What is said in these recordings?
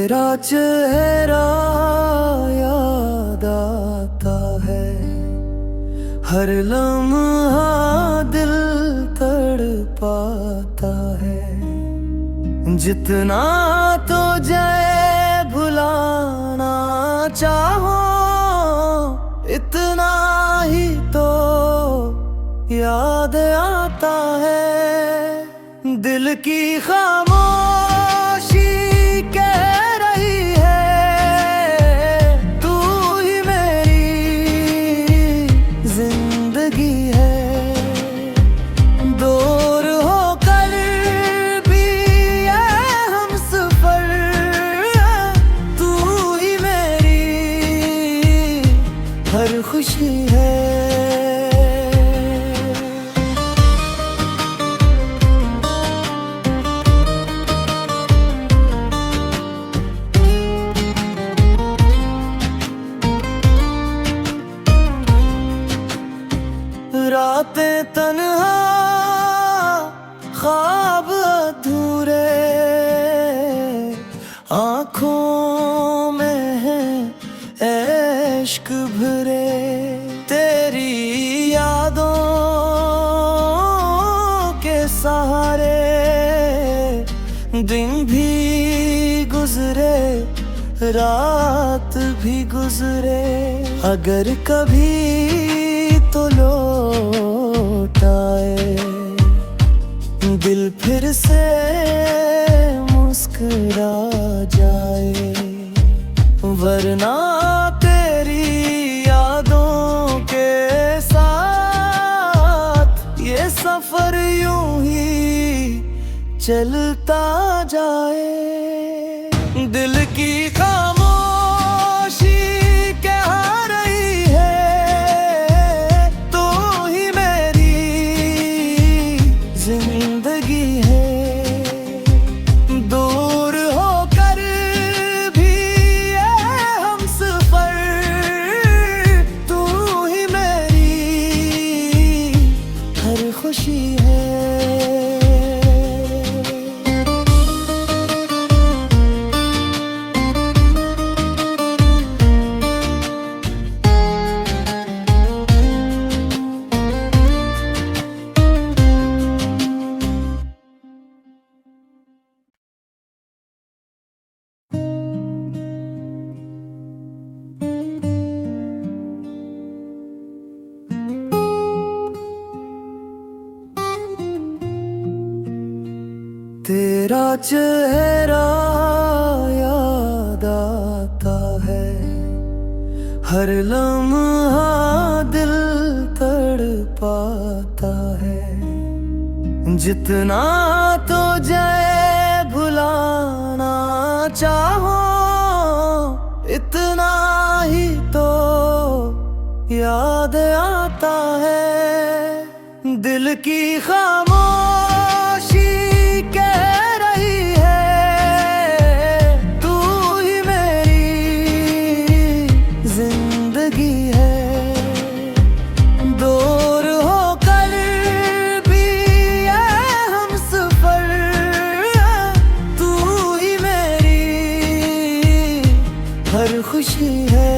तेरा चेहरा याद आता है, हर लम्हा दिल तड़पाता है। जितना तुझे भुलाना चाहो, इतना ही तो याद आता है। दिल की खामोशी कह रही है, तू ही मेरी जिंदगी है। दूर होकर भी ये हमसफर, तू ही मेरी हर खुशी है। रातें तन्हा, ख्वाब अधूरे, आँखों में है इश्क भरे। तेरी यादों के सहारे दिन भी गुजरे, रात भी गुजरे। अगर कभी तो लौट आए दिल, फिर से मुस्कुरा जाए। वरना तेरी यादों के साथ ये सफर यूं ही चलता जाए। दिल की खामोशी कह रही है, तू ही मेरी जिंदगी है। दूर होकर भी ये हमसफर, तू ही मेरी हर खुशी है। तेरा चेहरा याद आता है, हर लम्हा दिल तड़पाता है। जितना तुझे भुलाना चाहो, इतना ही तो याद आता है। दिल की खामोशी कह रही है, तू ही मेरी जिंदगी है। दूर होकर भी ये हमसफर, तू ही मेरी हर खुशी है।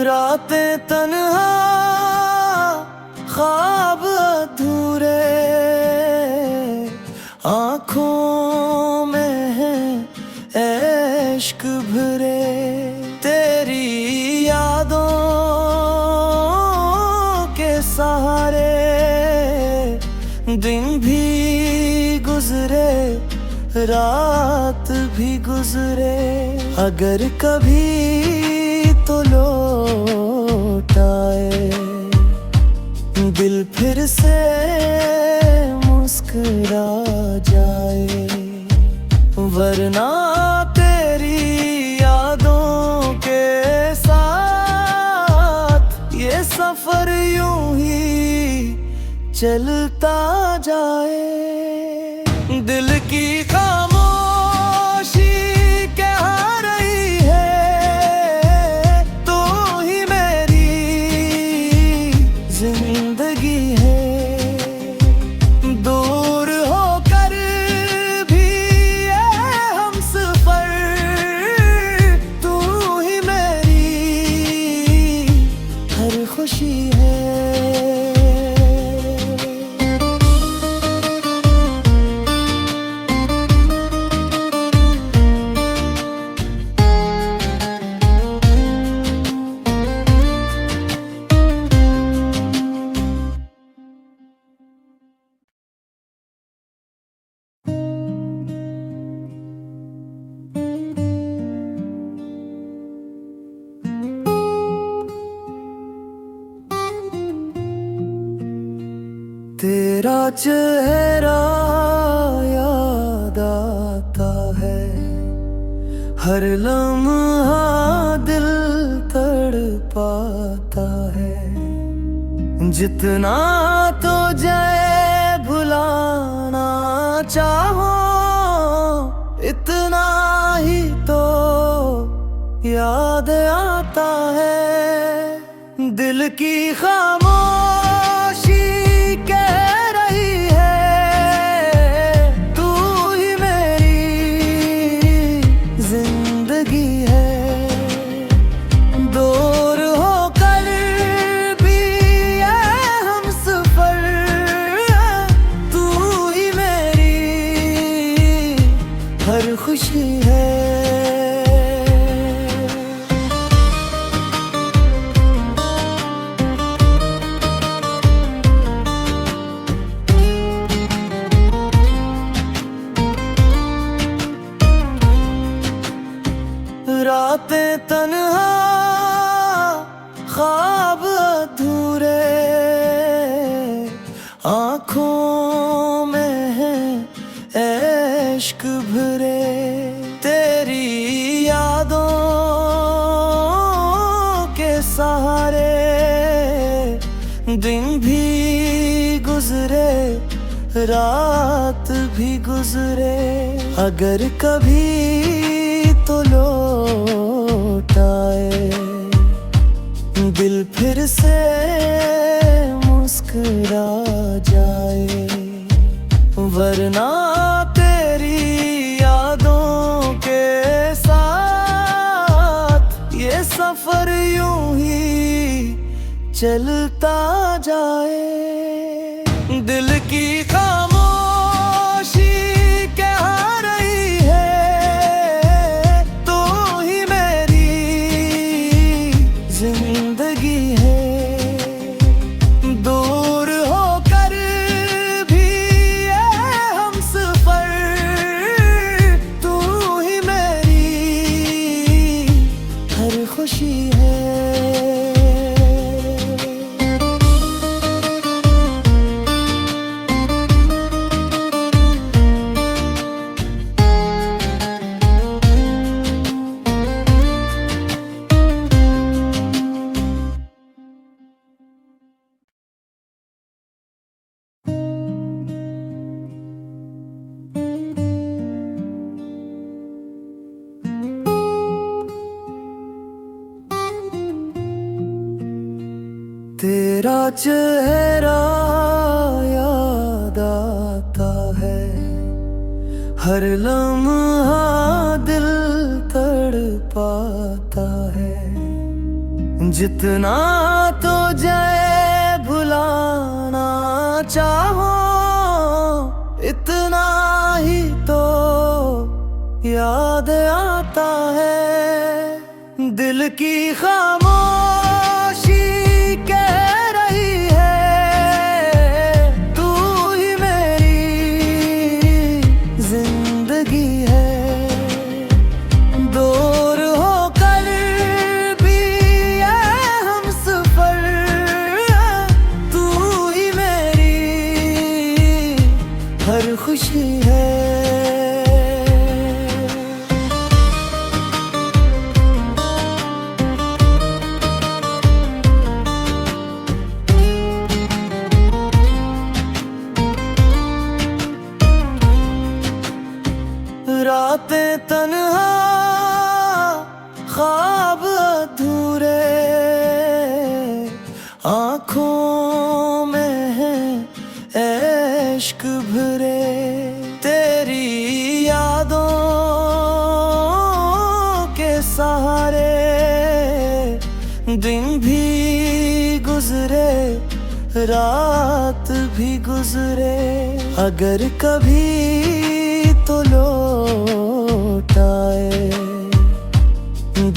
रातें तन्हा, ख्वाब अधूरे, आँखों में है इश्क भरे। तेरी यादों के सहारे दिन भी गुजरे, रात भी गुजरे। अगर कभी तो लौट आए दिल, फिर से मुस्कुरा जाए। वरना तेरी यादों के साथ ये सफर यूं ही चलता जाए। दिल की खामोशी तेरा चेहरा याद आता है, हर लम्हा दिल तड़पाता है। जितना तुझे भुलाना चाहो, इतना ही तो याद आता है। दिल की खामोशी कह रही है, तू ही मेरी जिंदगी है। दूर होकर भी ये हमसफर, तू ही मेरी हर खुशी है। रातें तन्हा, ख्वाब अधूरे, आँखों में है इश्क भरे। तेरी यादों के सहारे दिन भी गुजरे, रात भी गुजरे। अगर कभी तो लौट आए दिल, फिर से मुस्कुरा जाए। वरना तेरी यादों के साथ ये सफर यूं ही चलता जाए। दिल की खामोशी कह रही है, तू ही मेरी जिंदगी है। दूर होकर भी ये हमसफर, तू ही मेरी हर खुशी है। तेरा चेहरा याद आता है, हर लम्हा दिल तड़पाता है। जितना तुझे भुलाना चाहो, इतना ही तो याद आता है। दिल की खामोशी कह रही है, तू ही मेरी जिंदगी है। दूर होकर भी ये हमसफर, तू ही मेरी हर खुशी है। रातें तन्हा, ख्वाब अधूरे, आँखों में है इश्क भरे। तेरी यादों के सहारे दिन भी गुजरे, रात भी गुजरे। अगर कभी तो लौट आए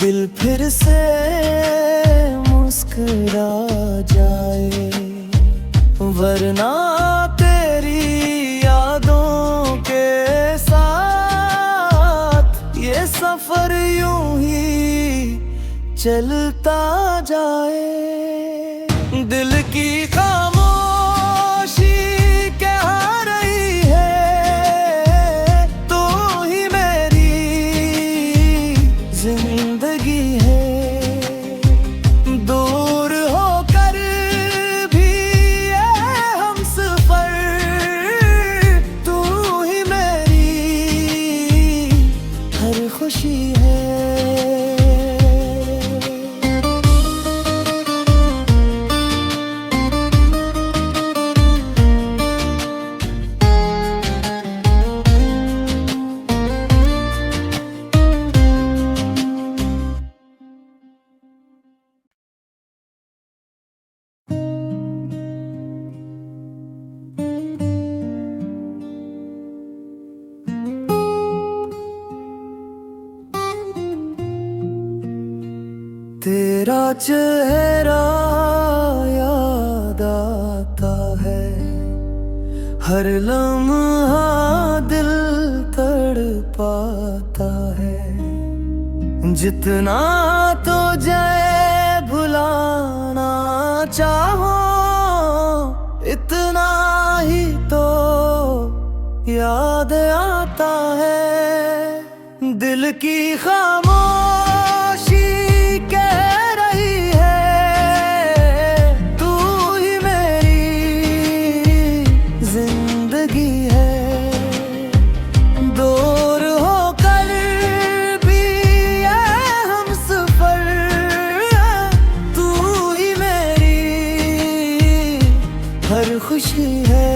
दिल, फिर से मुस्कुरा जाए। वरना तेरी यादों के साथ ये सफर यूं ही चलता जाए। दिल की खामोशी है। तेरा चेहरा याद आता है, हर लम्हा दिल तड़पाता है। जितना तुझे भुलाना चाहो, इतना ही तो याद आता है। दिल की खामोशी कह रही है, तू ही मेरी जिंदगी है। दूर होकर भी ये हमसफर, तू ही मेरी हर खुशी है।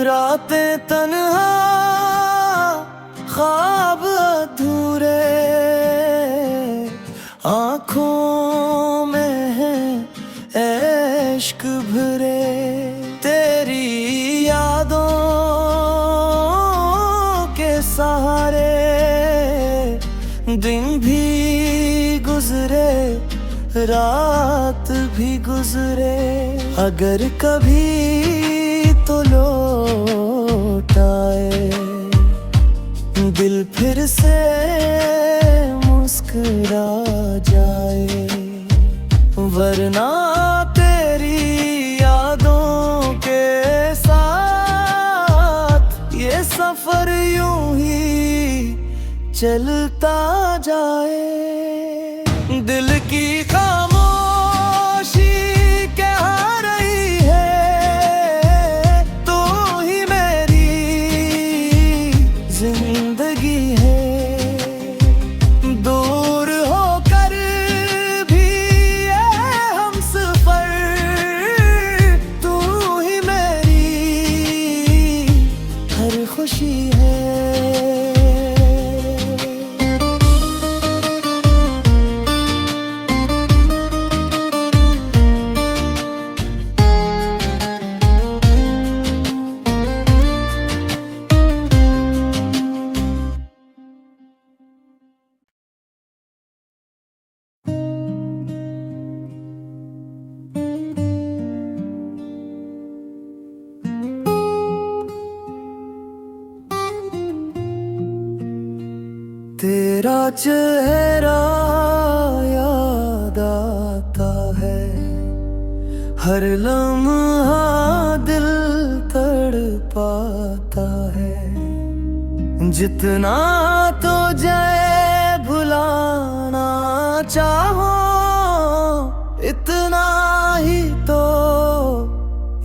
रातें तन्हा, ख्वाब अधूरे, आँखों में है इश्क भरे। तेरी यादों के सहारे दिन भी गुजरे, रात भी गुजरे। अगर कभी तो लौट आए दिल, फिर से मुस्कुरा जाए। वरना तेरी यादों के साथ ये सफर यूं ही चलता जाए। दिल की खामोशी कह रही है, तू ही मेरी जिंदगी है। दूर होकर भी ये हमसफर, तू ही मेरी हर खुशी है। तेरा चेहरा याद आता है, हर लम्हा दिल तड़पाता है। जितना तुझे भुलाना चाहो, इतना ही तो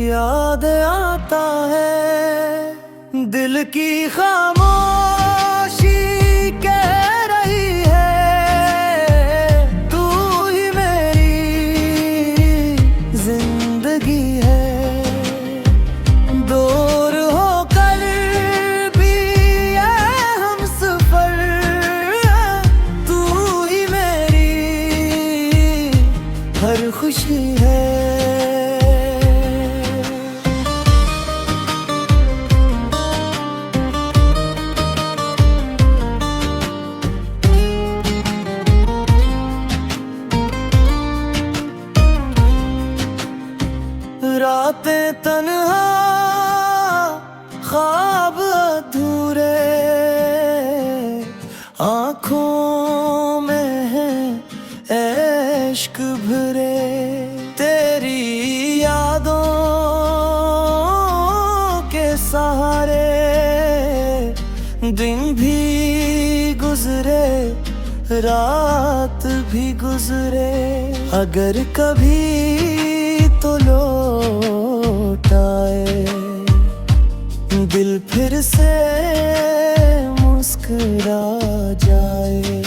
याद आता है। दिल की खामोशी कह रही है, तू ही मेरी जिंदगी है। दूर होकर भी ये हमसफर, तू ही मेरी हर खुशी है। रातें तन्हा, ख्वाब अधूरे, आँखों में है इश्क भरे। तेरी यादों के सहारे दिन भी गुजरे, रात भी गुजरे, अगर कभी तो लौट आए दिल फिर से मुस्कुरा जाए,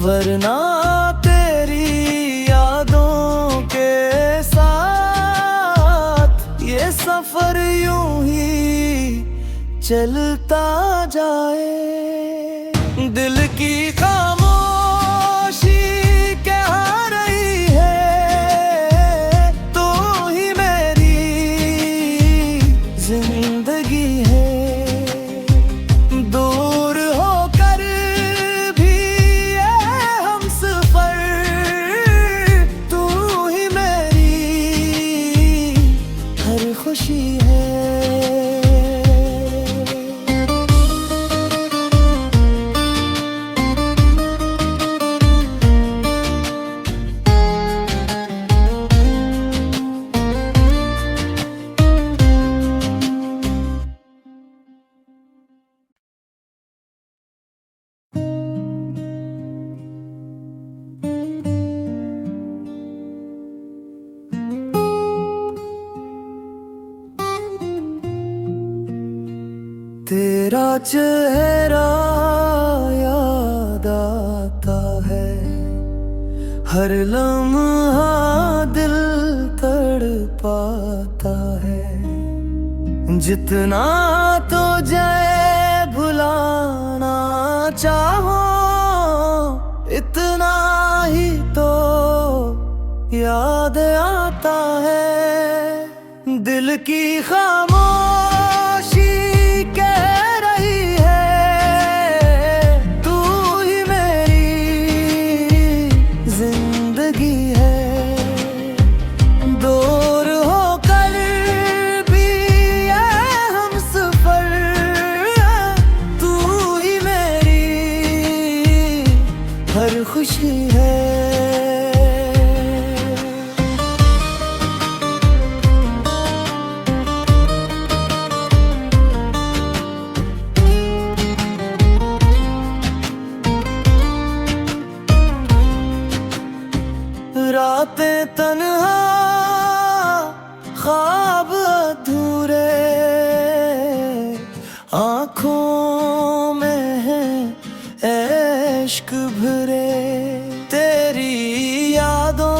वरना तेरी यादों के साथ ये सफर यूं ही चलता जाए। दिल की खामोशी कह रही है, तू ही मेरी जिंदगी है। दूर होकर भी ये हमसफर, तू ही मेरी हर खुशी है। तेरा चेहरा याद आता है, हर लम्हा दिल तड़पाता है। जितना तुझे भुलाना चाहो, इतना ही तो याद आता है। दिल की खामोशी कह रही है, तू ही मेरी जिंदगी है। दूर होकर भी ये हमसफर, तू ही मेरी हर खुशी है। रातें तन्हा, ख्वाब अधूरे, आँखों में है इश्क भरे। तेरी यादों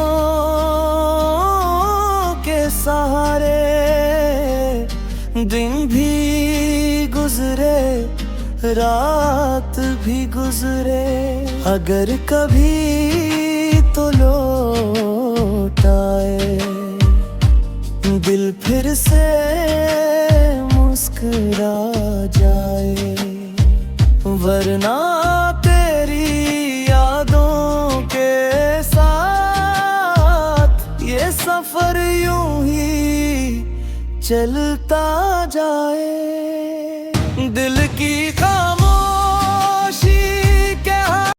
के सहारे दिन भी गुजरे, रात भी गुजरे, अगर कभी तो लौट आए दिल फिर से मुस्कुरा जाए, वरना तेरी यादों के साथ ये सफर यूं ही चलता जाए।